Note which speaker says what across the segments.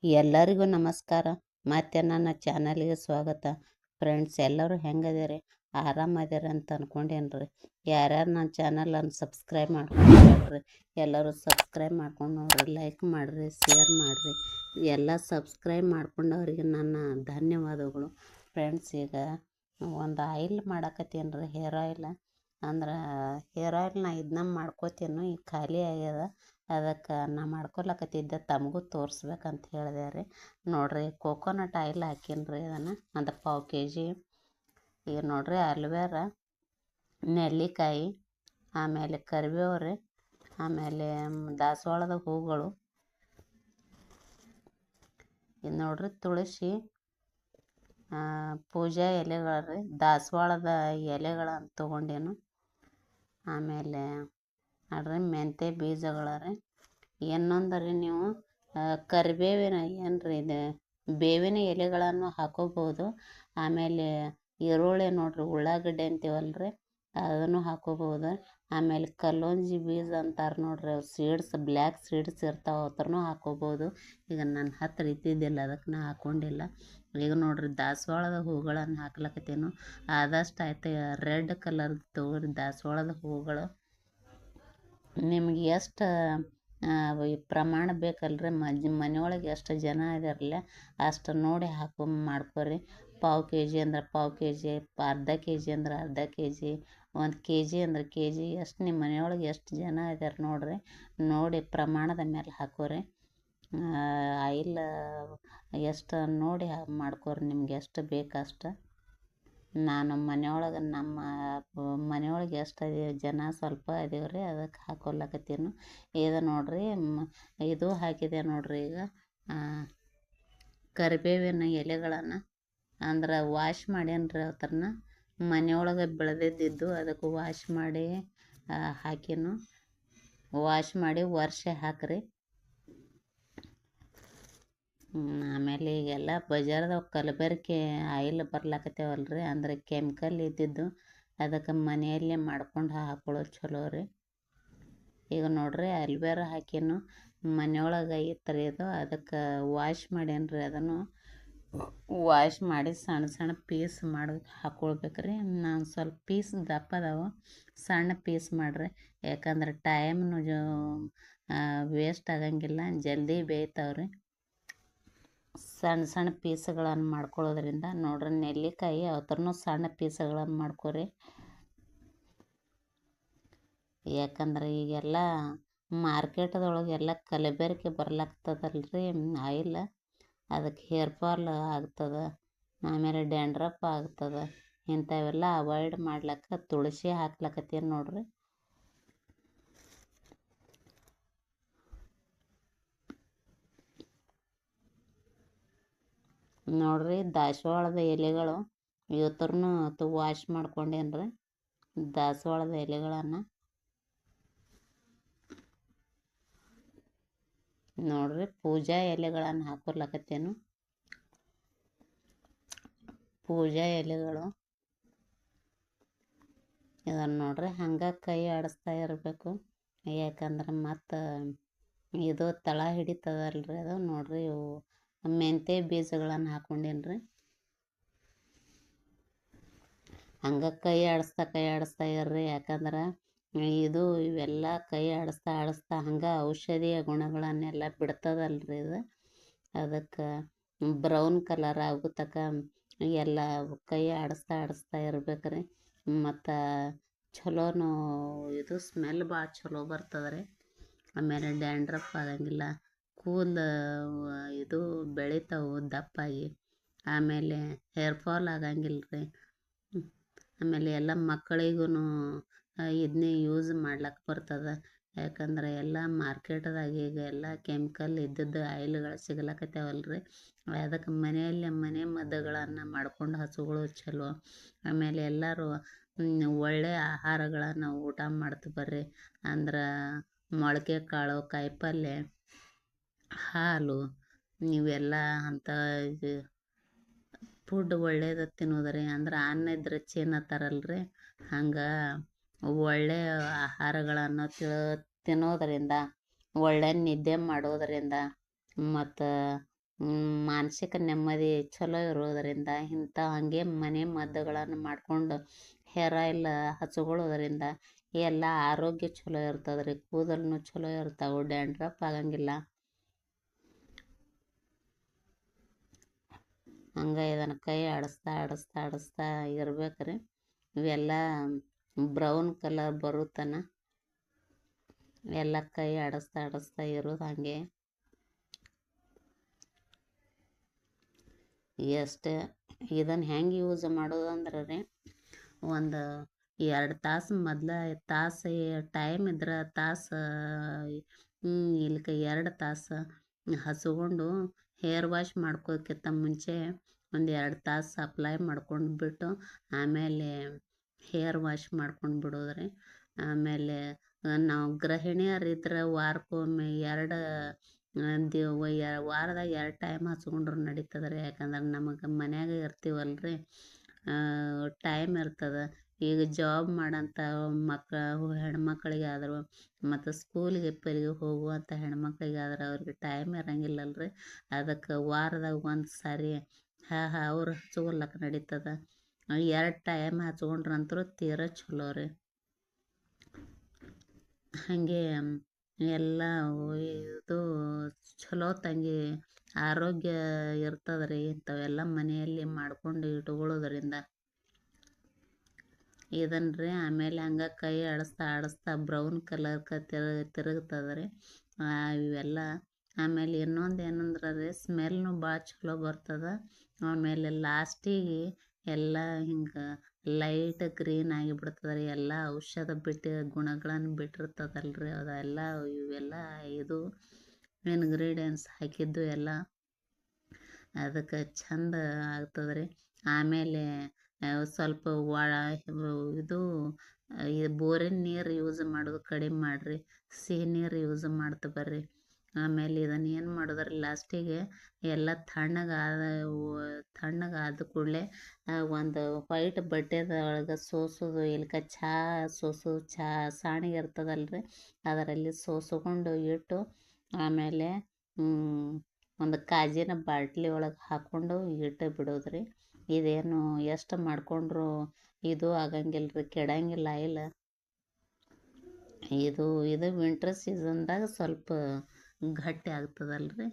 Speaker 1: ಎಲ್ಲರಿಗೂ ನಮಸ್ಕಾರ. ಮತ್ತೆ ನನ್ನ ಚಾನಲ್ಗೆ ಸ್ವಾಗತ. ಫ್ರೆಂಡ್ಸ್, ಎಲ್ಲರೂ ಹೆಂಗದಿರಿ? ಆರಾಮದಿರಿ ಅಂತ ಅನ್ಕೊಂಡೇನ್ರಿ. ಯಾರ್ಯಾರು ನನ್ನ ಚಾನಲನ್ನು ಸಬ್ಸ್ಕ್ರೈಬ್ ಮಾಡ್ಕೊಂಡ್ರಿ ಎಲ್ಲರೂ ಸಬ್ಸ್ಕ್ರೈಬ್ ಮಾಡ್ಕೊಂಡು ನೋಡ್ರಿ, ಲೈಕ್ ಮಾಡಿರಿ, ಶೇರ್ ಮಾಡಿರಿ. ಎಲ್ಲ ಸಬ್ಸ್ಕ್ರೈಬ್ ಮಾಡ್ಕೊಂಡವ್ರಿಗೆ ನನ್ನ ಧನ್ಯವಾದಗಳು. ಫ್ರೆಂಡ್ಸ್, ಈಗ ಒಂದು ಆಯಿಲ್ ಮಾಡಾಕತ್ತೀನಿ ರೀ, ಹೇರ್ ಆಯಿಲ್. ಅಂದ್ರೆ ಹೇರ್ ಆಯಿಲ್ ನಾ ಇದನ್ನ ಮಾಡ್ಕೋತೀನಿ, ಈಗ ಖಾಲಿ ಆಗ್ಯದ. ಅದಕ್ಕೆ ನಾ ಮಾಡ್ಕೊಳಕತ್ತಿದ್ದೆ, ತಮಗೂ ತೋರಿಸ್ಬೇಕಂತ ಹೇಳಿದೆ ರೀ. ನೋಡಿರಿ, ಕೋಕೋನಟ್ ಆಯಿಲ್ ಹಾಕೀನಿ ರೀ. ಅದನ್ನು ಒಂದು ಪಾವು kg. ಈಗ ನೋಡಿರಿ, ಅಲ್ವೇರ, ನೆಲ್ಲಿಕಾಯಿ, ಆಮೇಲೆ ಕರಿಬೇವು ರೀ, ಆಮೇಲೆ ದಾಸವಾಳದ ಹೂಗಳು, ಇದು ನೋಡ್ರಿ ತುಳಸಿ, ಪೂಜಾ ಎಲೆಗಳು ರೀ, ದಾಸವಾಳದ ಎಲೆಗಳನ್ನು ತೊಗೊಂಡೇನು. ಆಮೇಲೆ ನೋಡ್ರಿ ಮೆಂತ್ಯ ಬೀಜಗಳ ರೀ. ಇನ್ನೊಂದರಿ ನೀವು ಕರಿಬೇವಿನ ಏನ್ರಿ ಇದು ಬೇವಿನ ಎಲೆಗಳನ್ನು ಹಾಕೋಬೋದು. ಆಮೇಲೆ ಈರುಳ್ಳಿ ನೋಡ್ರಿ, ಉಳ್ಳಾಗಡ್ಡೆ ಅಂತೀವಲ್ರಿ, ಅದನ್ನು ಹಾಕೋಬೋದು. ಆಮೇಲೆ ಕಲ್ಲೊಂಜಿ ಬೀಜ ಅಂತಾರೆ ನೋಡ್ರಿ, ಅವು ಸೀಡ್ಸ್, ಬ್ಲ್ಯಾಕ್ ಸೀಡ್ಸ್ ಇರ್ತಾವೆ, ಅವ್ರನ್ನೂ ಹಾಕೋಬೋದು. ಈಗ ನನ್ನ ಹತ್ರ ಇದ್ದಿದ್ದಿಲ್ಲ, ಅದಕ್ಕೆ ನಾ ಹಾಕ್ಕೊಂಡಿಲ್ಲ. ಈಗ ನೋಡ್ರಿ, ದಾಸವಾಳದ ಹೂಗಳನ್ನು ಹಾಕ್ಲಕತ್ತೇನು. ಆದಷ್ಟು ಆಯ್ತು ರೆಡ್ ಕಲರ್ ತೊಗೊರಿ ದಾಸವಾಳದ ಹೂಗಳು. ನಿಮ್ಗೆ ಎಷ್ಟು ಪ್ರಮಾಣ ಬೇಕಲ್ರಿ, ಮನೆಯೊಳಗೆ ಎಷ್ಟು ಜನ ಇದಾರಲ್ಲ ಅಷ್ಟು ನೋಡಿ ಮಾಡ್ಕೊರಿ. ಪಾವು kg ಅಂದ್ರೆ ಪಾವು kg, ಅರ್ಧ kg ಅಂದ್ರೆ ಅರ್ಧ kg, 1 kg ಅಂದ್ರೆ kg. ಎಷ್ಟು ನಿಮ್ಮ ಮನೆಯೊಳಗೆ ಎಷ್ಟು ಜನ ಇದ್ದಾರೆ ನೋಡ್ರಿ, ನೋಡಿ ಪ್ರಮಾಣದ ಮೇಲೆ ಹಾಕೋರಿ. ಆಯಿಲ್ ಎಷ್ಟು ನೋಡಿ ಮಾಡ್ಕೊರಿ, ನಿಮ್ಗೆ ಎಷ್ಟು ಬೇಕಷ್ಟು. ನಾನು ನಮ್ಮ ಮನೆಯೊಳಗೆ ಎಷ್ಟು ಜನ ಸ್ವಲ್ಪ ಇದೀವ್ರಿ, ಅದಕ್ಕೆ ಹಾಕೊಲ್ಲಕತ್ತೀನಿ. ಇದು ನೋಡ್ರಿ, ಇದು ಹಾಕಿದೆ ನೋಡ್ರಿ. ಈಗ ಕರಿಬೇವಿನ ಎಲೆಗಳನ್ನು ಅಂದ್ರೆ ವಾಶ್ ಮಾಡೇನ್ರಿ, ಅವತ್ರನ್ನ ಮನೆಯೊಳಗೆ ಬೆಳೆದಿದ್ದು, ಅದಕ್ಕೆ ವಾಶ್ ಮಾಡಿ ಹಾಕಿನು. ವಾಶ್ ಮಾಡಿ ವರ್ಷ ಹಾಕ್ರಿ. ಆಮೇಲೆ ಈಗೆಲ್ಲ ಬಜಾರ್ದಾಗ ಕಲಬೆರಕೆ ಆಯಿಲ್ ಬರ್ಲಾಕತ್ತೇವಲ್ರಿ, ಅಂದ್ರೆ ಕೆಮಿಕಲ್ ಇದ್ದಿದ್ದು. ಅದಕ್ಕೆ ಮನೆಯಲ್ಲೇ ಮಾಡ್ಕೊಂಡು ಹಾಕೊಳ್ಳೋದು ಚಲೋ ರೀ. ಈಗ ನೋಡ್ರಿ, ಅಲ್ವೇರ ಹಾಕಿನು, ಮನೆಯೊಳಗೆ ಐತ್ರಿ ಇದು. ಅದಕ್ಕೆ ವಾಶ್ ಮಾಡೇನ್ರಿ, ಅದನ್ನು ವಾಶ್ ಮಾಡಿ ಸಣ್ಣ ಸಣ್ಣ ಪೀಸ್ ಮಾಡಿ ಹಾಕ್ಕೊಳ್ಬೇಕ್ರಿ. ನಾನು ಸ್ವಲ್ಪ ಪೀಸ್ ದಪ್ಪ ಅದಾವ, ಸಣ್ಣ ಪೀಸ್ ಮಾಡಿರಿ. ಯಾಕಂದ್ರೆ ಟೈಮ್ನು ವೇಸ್ಟ್ ಆಗಂಗಿಲ್ಲ, ಜಲ್ದಿ ಬೇಯ್ತಾವ್ರಿ. ಸಣ್ಣ ಸಣ್ಣ ಪೀಸ್ಗಳನ್ನು ಮಾಡ್ಕೊಳ್ಳೋದ್ರಿಂದ ನೋಡ್ರಿ, ನೆಲ್ಲಿಕಾಯಿ ಅವತ್ರನೂ ಸಣ್ಣ ಪೀಸ್ಗಳನ್ನು ಮಾಡ್ಕೊರಿ. ಯಾಕಂದ್ರೆ ಈಗೆಲ್ಲ ಮಾರ್ಕೆಟ್ದೊಳಗೆಲ್ಲ ಕಲಬೆರಕೆ ಬರ್ಲಾಗ್ತದಲ್ರಿ ಆಯಿಲ್. ಅದಕ್ಕೆ ಹೇರ್ ಫಾಲ್ ಆಗ್ತದೆ, ಆಮೇಲೆ ಡ್ಯಾಂಡ್ರಫ್ ಆಗ್ತದೆ. ಇಂಥವೆಲ್ಲ ಅವಾಯ್ಡ್ ಮಾಡ್ಲಿಕ್ಕೆ ತುಳಸಿ ಹಾಕ್ಲಕತ್ತೀನಿ ನೋಡ್ರಿ. ನೋಡ್ರಿ, ದಾಸವಾಳದ ಎಲೆಗಳು ಇವತ್ತರ್ನು ವಾಶ್ ಮಾಡ್ಕೊಂಡೇನ್ರಿ. ದಾಸವಾಳದ ಎಲೆಗಳನ್ನು ನೋಡ್ರಿ, ಪೂಜಾ ಎಲೆಗಳನ್ನು ಹಾಕೊರ್ಲಕತ್ತೇನು. ಪೂಜಾ ಎಲೆಗಳು ಇದನ್ನು ನೋಡ್ರಿ, ಹಂಗೆ ಕೈ ಆಡಿಸ್ತಾ ಇರಬೇಕು. ಯಾಕಂದ್ರೆ ಮತ್ತು ಇದು ತಳ ಹಿಡಿತದಲ್ರಿ, ಅದು ನೋಡ್ರಿ. ಇವು ಮೆಂತ್ಯ ಬೀಜಗಳನ್ನು ಹಾಕ್ಕೊಂಡೇನ್ರಿ. ಹಂಗೆ ಕೈ ಆಡಿಸ್ತಾ ಇರ್ರಿ. ಯಾಕಂದ್ರೆ ಇವೆಲ್ಲ ಕೈ ಆಡಿಸ್ತಾ ಹಂಗೆ ಔಷಧಿಯ ಗುಣಗಳನ್ನೆಲ್ಲ ಬಿಡ್ತದಲ್ರಿ ಇದು. ಅದಕ್ಕೆ ಬ್ರೌನ್ ಕಲರ್ ಆಗೋ ತನಕ ಎಲ್ಲ ಕೈ ಆಡಿಸ್ತಾ ಇರ್ಬೇಕ್ರಿ. ಮತ್ತು ಚಲೋನು ಇದು ಸ್ಮೆಲ್ ಭಾಳ ಚಲೋ ಬರ್ತದ್ರಿ. ಆಮೇಲೆ ಡ್ಯಾಂಡ್ರಫ್ ಆಗಂಗಿಲ್ಲ, ಕೂದಲು ಇದು ಬೆಳಿತಾವೆ ದಪ್ಪಾಗಿ. ಆಮೇಲೆ ಹೇರ್ ಫಾಲ್ ಆಗಂಗಿಲ್ಲ ರೀ. ಆಮೇಲೆ ಎಲ್ಲ ಮಕ್ಕಳಿಗೂ ಇದನ್ನೇ ಯೂಸ್ ಮಾಡ್ಲಿಕ್ಕೆ ಬರ್ತದೆ. ಯಾಕಂದ್ರೆ ಎಲ್ಲ ಮಾರ್ಕೆಟ್ದಾಗ ಈಗ ಎಲ್ಲ ಕೆಮಿಕಲ್ ಇದ್ದದ್ದು ಆಯಿಲ್ಗಳು ಸಿಗ್ಲಕತ್ತಾವಲ್ರಿ. ಅದಕ್ಕೆ ಮನೆಯಲ್ಲೇ ಮನೆ ಮದ್ದುಗಳನ್ನು ಮಾಡ್ಕೊಂಡು ಹಸುಗಳು ಚಲೋ. ಆಮೇಲೆ ಎಲ್ಲರೂ ಒಳ್ಳೆಯ ಆಹಾರಗಳನ್ನು ಊಟ ಮಾಡ್ತು ಬರ್ರಿ. ಅಂದ್ರೆ ಮೊಳಕೆ ಕಾಳು, ಕಾಯಿಪಲ್ಯ, ಹಾಲು, ಇವೆಲ್ಲ ಅಂಥ ಇದು ಫುಡ್ ಒಳ್ಳೇದು ತಿನ್ನೋದ್ರಿ. ಅಂದ್ರೆ ಅನ್ನ ಇದ್ರೆ ತಿನ್ನತ್ತಾರಲ್ರಿ, ಹಂಗೆ ಒಳ್ಳೆಯ ಆಹಾರಗಳನ್ನು ತಿನ್ನೋದರಿಂದ, ಒಳ್ಳೆಯ ನಿದ್ದೆ ಮಾಡೋದರಿಂದ, ಮತ್ತು ಮಾನಸಿಕ ನೆಮ್ಮದಿ ಚಲೋ ಇರೋದರಿಂದ ಇಂಥ ಹಾಗೆ ಮನೆ ಮದ್ದುಗಳನ್ನು ಮಾಡಿಕೊಂಡು ಹೇರ್ ಆಯಿಲ್ ಹಚ್ಕೊಳ್ಳೋದ್ರಿಂದ ಎಲ್ಲ ಆರೋಗ್ಯ ಚಲೋ ಇರ್ತದೆ ಕೂದಲು ಚಲೋ ಇರ್ತಾವೆ, ಡ್ಯಾಂಡ್ರಫ್ ಆಗಂಗಿಲ್ಲ. ಹಂಗೆ ಇದನ್ನು ಕೈ ಆಡಿಸ್ತಾ ಆಡಿಸ್ತಾ ಆಡಿಸ್ತಾ ಇರ್ಬೇಕ್ರಿ. ಇವೆಲ್ಲ ಬ್ರೌನ್ ಕಲರ್ ಬರುತ್ತನ ಎಲ್ಲ ಕೈ ಆಡಿಸ್ತಾ ಆಡಿಸ್ತಾ ಇರೋದು ಹಾಗೆ. ಎಷ್ಟು ಇದನ್ನು ಹೆಂಗೆ ಯೂಸ್ ಮಾಡೋದಂದ್ರೆ ರೀ, ಒಂದು 2 ತಾಸು ತಾಸು ಟೈಮ್ ಇದ್ರೆ ತಾಸು ಇಲ್ಕ 2 ತಾಸು ಹಚ್ಕೊಂಡು ಹೇರ್ ವಾಶ್ ಮಾಡ್ಕೋಕ್ಕಿಂತ ಮುಂಚೆ ಒಂದು 2 ತಾಸು ಅಪ್ಲೈ ಮಾಡ್ಕೊಂಡು ಬಿಟ್ಟು ಆಮೇಲೆ ಹೇರ್ ವಾಶ್ ಮಾಡ್ಕೊಂಡು ಬಿಡೋದ್ರಿ. ಆಮೇಲೆ ನಾವು ಗೃಹಿಣಿಯರಿದ್ರೆ ವಾರಕ್ಕೊಮ್ಮೆ ವಾರದಾಗ 2 ಟೈಮ್ ಹಚ್ಕೊಂಡ್ರು ನಡೀತದೆ ರೀ. ಯಾಕಂದ್ರೆ ನಮಗೆ ಮನ್ಯಾಗ ಇರ್ತೀವಲ್ರಿ, ಟೈಮ್ ಇರ್ತದೆ. ಈಗ ಜಾಬ್ ಮಾಡೋಂಥ ಹೆಣ್ಮಕ್ಳಿಗೆ ಆದರೂ ಮತ್ತು ಸ್ಕೂಲಿಗೆ ಹೋಗುವಂಥ ಹೆಣ್ಮಕ್ಳಿಗಾದ್ರೆ ಅವ್ರಿಗೆ ಟೈಮ್ ಇರೋಂಗಿಲ್ಲಲ್ರಿ. ಅದಕ್ಕೆ ವಾರದಾಗ ಒಂದು ಸಾರಿ ಅವ್ರು ಹಚ್ಕೊಳಕ್ಕೆ ನಡೀತದೆ. 2 ಟೈಮ್ ಹಚ್ಕೊಂಡ್ರಂತೂ ತೀರಾ ಚಲೋ ರೀ. ಹಾಗೆ ಎಲ್ಲ ಇದು ಚಲೋ ತಂಗಿ ಆರೋಗ್ಯ ಇರ್ತದೆ ರೀ. ಇಂಥವೆಲ್ಲ ಮನೆಯಲ್ಲಿ ಮಾಡ್ಕೊಂಡು ಇಟ್ಕೊಳ್ಳೋದ್ರಿಂದ ಇದನ್ನು ರೀ. ಆಮೇಲೆ ಹಂಗೆ ಕೈ ಆಡಿಸ್ತಾ ಆಡಿಸ್ತಾ ಬ್ರೌನ್ ಕಲರ್ಗೆ ತಿರುಗ್ತದೆ ರೀ ಇವೆಲ್ಲ. ಆಮೇಲೆ ಇನ್ನೊಂದು ಏನಂದ್ರೆ ರೀ, ಸ್ಮೆಲ್ನು ಭಾಳ ಚಲೋ ಬರ್ತದೆ. ಆಮೇಲೆ ಲಾಸ್ಟಿಗೆ ಎಲ್ಲ ಹಿಂಗೆ ಲೈಟ್ ಗ್ರೀನ್ ಆಗಿಬಿಡ್ತದೆ ರೀ. ಎಲ್ಲ ಔಷಧ ಗುಣಗಳನ್ನು ಬಿಟ್ಟಿರ್ತದಲ್ರಿ ಅದೆಲ್ಲ. ಇವೆಲ್ಲ ಇದು ಇಂಗ್ರೀಡಿಯೆಂಟ್ಸ್ ಹಾಕಿದ್ದು ಎಲ್ಲ ಅದಕ್ಕೆ ಚಂದ ಆಗ್ತದೆ ರೀ. ಆಮೇಲೆ ಸ್ವಲ್ಪ ಇದು ಬೋರಿನ ನೀರು ಯೂಸ್ ಮಾಡೋದು ಕಡಿಮೆ ಮಾಡಿರಿ, ಸಿಹಿ ನೀರು ಯೂಸ್ ಮಾಡ್ತಾ ಬರ್ರಿ. ಆಮೇಲೆ ಇದನ್ನು ಏನು ಮಾಡಿದ್ರೆ ಲಾಸ್ಟಿಗೆ ಎಲ್ಲ ತಣ್ಣಗಾದ ಕೂಡಲೇ ಒಂದು ವೈಟ್ ಬಟ್ಟೆದೊಳಗೆ ಸೋಸೋದು, ಇಲ್ಕ ಸಾಣಿಗೆ ಇರ್ತದಲ್ರಿ, ಅದರಲ್ಲಿ ಸೋಸ್ಕೊಂಡು ಇಟ್ಟು ಆಮೇಲೆ ಒಂದು ಕಾಜಿನ ಬಾಟ್ಲಿ ಒಳಗೆ ಹಾಕ್ಕೊಂಡು ಇಟ್ಟು ಬಿಡೋದ್ರಿ. ಇದೇನು ಎಷ್ಟು ಮಾಡ್ಕೊಂಡ್ರು ಇದು ಆಗಂಗಿಲ್ಲ ರೀ, ಕೆಡಂಗಿಲ್ಲ ಇಲ್ಲ. ಇದು ವಿಂಟರ್ ಸೀಸನ್ದಾಗ ಸ್ವಲ್ಪ ಗಟ್ಟಿ ಆಗ್ತದಲ್ರಿ.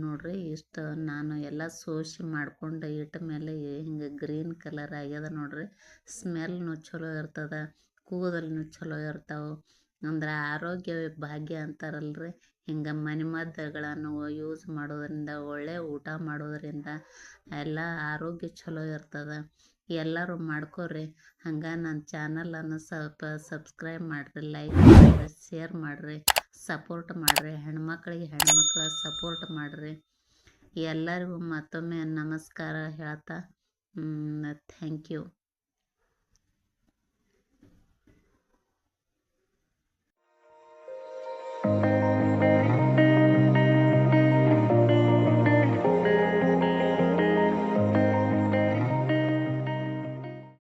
Speaker 1: ನೋಡ್ರಿ, ಇಷ್ಟು ನಾನು ಎಲ್ಲ ಸೋಸಿ ಮಾಡ್ಕೊಂಡು ಇಟ್ಟ ಮೇಲೆ ಹಿಂಗೆ ಗ್ರೀನ್ ಕಲರ್ ಆಗ್ಯದ ನೋಡ್ರಿ. ಸ್ಮೆಲ್ನು ಚಲೋ ಇರ್ತದೆ, ಕೂದಲು ಚಲೋ ಇರ್ತಾವೆ. ಅಂದ್ರೆ ಆರೋಗ್ಯವೇ ಭಾಗ್ಯ ಅಂತಾರಲ್ರಿ. ಹಿಂಗೆ ಮನೆಮದ್ದುಗಳನ್ನು ಯೂಸ್ ಮಾಡೋದ್ರಿಂದ, ಒಳ್ಳೆ ಊಟ ಮಾಡೋದ್ರಿಂದ ಎಲ್ಲ ಆರೋಗ್ಯ ಚಲೋ ಇರ್ತದೆ. ಎಲ್ಲರೂ ಮಾಡ್ಕೊರಿ. ಹಂಗೆ ನನ್ನ ಚಾನಲನ್ನು ಸ್ವಲ್ಪ ಸಬ್ಸ್ಕ್ರೈಬ್ ಮಾಡಿರಿ, ಲೈಕ್ ಮಾಡಿರಿ, ಶೇರ್ ಮಾಡಿರಿ, ಸಪೋರ್ಟ್ ಮಾಡಿರಿ. ಹೆಣ್ಮಕ್ಳ ಸಪೋರ್ಟ್ ಮಾಡಿರಿ. ಎಲ್ಲರಿಗೂ ಮತ್ತೊಮ್ಮೆ ನಮಸ್ಕಾರ ಹೇಳ್ತಾ ಥ್ಯಾಂಕ್ ಯು.